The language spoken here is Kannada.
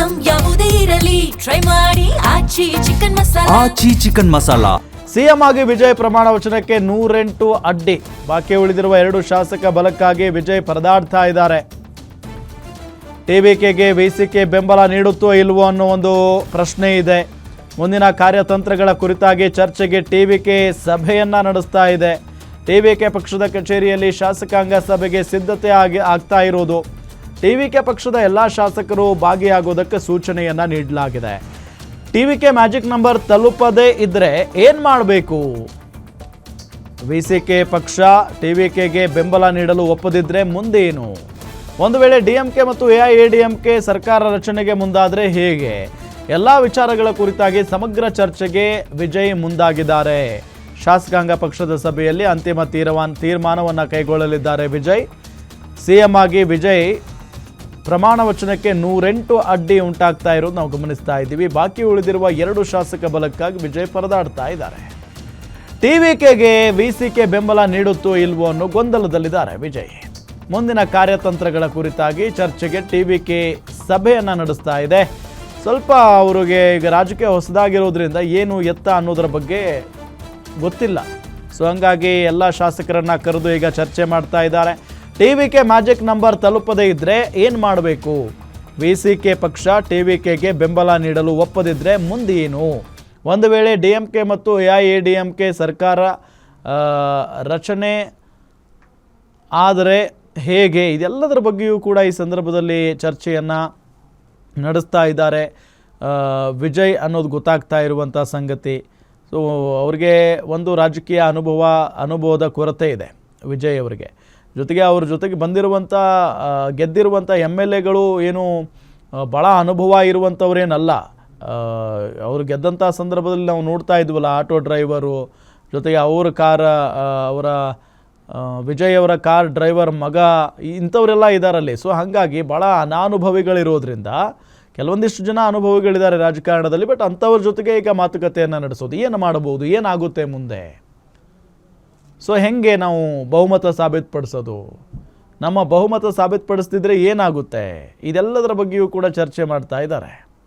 ಐಟಂ ಯಾವುದೇ ಇರಲಿ ಟ್ರೈ ಮಾಡಿ ಆಚಿ ಚಿಕನ್ ಮಸಾಲಾ. ಸಿಎಂ ಆಗಿ ವಿಜಯ್ ಪ್ರಮಾಣ ವಚನಕ್ಕೆ 108 ಅಡ್ಡಿ. ಬಾಕಿ ಉಳಿದಿರುವ 2 ಶಾಸಕ ಬಲಕ್ಕಾಗಿ ವಿಜಯ್ ಪರದಾಡ್ತಾ ಇದ್ದಾರೆ. ಟಿವಿಕೆಗೆ ವಿಸಿಕೆ ಬೆಂಬಲ ನೀಡುತ್ತೋ ಇಲ್ವೋ ಅನ್ನೋ ಒಂದು ಪ್ರಶ್ನೆ ಇದೆ. ಮುಂದಿನ ಕಾರ್ಯತಂತ್ರಗಳ ಕುರಿತಾಗಿ ಚರ್ಚೆಗೆ ಟಿವಿಕೆ ಸಭೆಯನ್ನ ನಡೆಸ್ತಾ ಇದೆ. ಟಿವಿಕೆ ಪಕ್ಷದ ಕಚೇರಿಯಲ್ಲಿ ಶಾಸಕಾಂಗ ಸಭೆಗೆ ಸಿದ್ಧತೆ ಆಗ್ತಾ ಇರೋದು. ಟಿವಿಕೆ ಪಕ್ಷದ ಎಲ್ಲ ಶಾಸಕರು ಭಾಗಿಯಾಗೋದಕ್ಕೆ ಸೂಚನೆಯನ್ನ ನೀಡಲಾಗಿದೆ. ಟಿವಿಕೆ ಮ್ಯಾಜಿಕ್ ನಂಬರ್ ತಲುಪದೇ ಇದ್ರೆ ಏನ್ ಮಾಡಬೇಕು? ವಿಸಿಕೆ ಪಕ್ಷ ಟಿವಿಕೆಗೆ ಬೆಂಬಲ ನೀಡಲು ಒಪ್ಪದಿದ್ರೆ ಮುಂದೇನು? ಒಂದು ವೇಳೆ ಡಿಎಂಕೆ ಮತ್ತು ಎಐಎಡಿಎಂಕೆ ಸರ್ಕಾರ ರಚನೆಗೆ ಮುಂದಾದರೆ ಹೇಗೆ? ಎಲ್ಲ ವಿಚಾರಗಳ ಕುರಿತಾಗಿ ಸಮಗ್ರ ಚರ್ಚೆಗೆ ವಿಜಯ್ ಮುಂದಾಗಿದ್ದಾರೆ. ಶಾಸಕಾಂಗ ಪಕ್ಷದ ಸಭೆಯಲ್ಲಿ ಅಂತಿಮ ತೀರ್ಮಾನವನ್ನು ಕೈಗೊಳ್ಳಲಿದ್ದಾರೆ ವಿಜಯ್. ಸಿಎಂ ಆಗಿ ವಿಜಯ್ ಪ್ರಮಾಣ ವಚನಕ್ಕೆ 108 ಅಡ್ಡಿ ಉಂಟಾಗ್ತಾ ಇರೋದು ನಾವು ಗಮನಿಸ್ತಾ ಇದ್ದೀವಿ. ಬಾಕಿ ಉಳಿದಿರುವ 2 ಶಾಸಕ ಬಲಕ್ಕಾಗಿ ವಿಜಯ್ ಪರದಾಡ್ತಾ ಇದ್ದಾರೆ. ಟಿವಿಕೆಗೆ ವಿಸಿಕೆ ಬೆಂಬಲ ನೀಡುತ್ತೋ ಇಲ್ವೋ ಅನ್ನೋ ಗೊಂದಲದಲ್ಲಿದ್ದಾರೆ ವಿಜಯ್. ಮುಂದಿನ ಕಾರ್ಯತಂತ್ರಗಳ ಕುರಿತಾಗಿ ಚರ್ಚೆಗೆ ಟಿವಿಕೆ ಸಭೆಯನ್ನು ನಡೆಸ್ತಾ ಇದೆ. ಸ್ವಲ್ಪ ಅವರಿಗೆ ಈಗ ರಾಜಕೀಯ ಹೊಸದಾಗಿರೋದ್ರಿಂದ ಏನು ಎತ್ತ ಅನ್ನೋದರ ಬಗ್ಗೆ ಗೊತ್ತಿಲ್ಲ. ಸೊ ಹಂಗಾಗಿ ಎಲ್ಲ ಶಾಸಕರನ್ನ ಕರೆದು ಈಗ ಚರ್ಚೆ ಮಾಡ್ತಾ ಇದ್ದಾರೆ. ಟಿವಿಕೆ ಮ್ಯಾಜಿಕ್ ನಂಬರ್ ತಲುಪದೇ ಇದ್ದರೆ ಏನು ಮಾಡಬೇಕು? ವಿಸಿಕೆ ಪಕ್ಷ ಟಿವಿಕೆಗೆ ಬೆಂಬಲ ನೀಡಲು ಒಪ್ಪದಿದ್ದರೆ ಮುಂದೇನು? ಒಂದು ವೇಳೆ ಡಿಎಂಕೆ ಮತ್ತು ಎಐಎಡಿಎಂಕೆ ಸರ್ಕಾರ ರಚನೆ ಆದರೆ ಹೇಗೆ? ಇದೆಲ್ಲದರ ಬಗ್ಗೆಯೂ ಕೂಡ ಈ ಸಂದರ್ಭದಲ್ಲಿ ಚರ್ಚೆಯನ್ನು ನಡೆಸ್ತಾ ಇದ್ದಾರೆ ವಿಜಯ್ ಅನ್ನೋದು ಗೊತ್ತಾಗ್ತಾ ಇರುವಂಥ ಸಂಗತಿ. ಸೊ ಅವ್ರಿಗೆ ಒಂದು ರಾಜಕೀಯ ಅನುಭವದ ಕೊರತೆ ಇದೆ ವಿಜಯ್ ಅವರಿಗೆ. ಜೊತೆಗೆ ಅವ್ರ ಜೊತೆಗೆ ಬಂದಿರುವಂಥ ಗೆದ್ದಿರುವಂಥ MLAಗಳು ಏನು ಭಾಳ ಅನುಭವ ಇರುವಂಥವ್ರೇನಲ್ಲ. ಅವರು ಗೆದ್ದಂಥ ಸಂದರ್ಭದಲ್ಲಿ ನಾವು ನೋಡ್ತಾ ಇದ್ವಲ್ಲ, ಆಟೋ ಡ್ರೈವರು ಜೊತೆಗೆ ಅವರ ವಿಜಯ್ ಅವರ ಕಾರ್ ಡ್ರೈವರ್ ಮಗ ಇಂಥವರೆಲ್ಲ ಇದ್ದಾರಲ್ಲಿ. ಸೊ ಹಾಗಾಗಿ ಭಾಳ ಅನಾನುಭವಿಗಳಿರೋದ್ರಿಂದ ಕೆಲವೊಂದಿಷ್ಟು ಜನ ಅನುಭವಿಗಳಿದ್ದಾರೆ ರಾಜಕಾರಣದಲ್ಲಿ. ಬಟ್ ಅಂಥವ್ರ ಜೊತೆಗೆ ಈಗ ಮಾತುಕತೆಯನ್ನು ನಡೆಸೋದು, ಏನು ಮಾಡಬಹುದು, ಏನಾಗುತ್ತೆ ಮುಂದೆ? ಸೊ ಹೆಂಗೆ ನಾವು ಬಹುಮತ ಸಾಬೀತುಪಡಿಸೋದು? ನಮ್ಮ ಬಹುಮತ ಸಾಬೀತುಪಡಿಸ್ತಿದ್ರೆ ಏನಾಗುತ್ತೆ? ಇದೆಲ್ಲದರ ಬಗ್ಗೆಯೂ ಕೂಡ ಚರ್ಚೆ ಮಾಡ್ತಾ ಇದ್ದಾರೆ.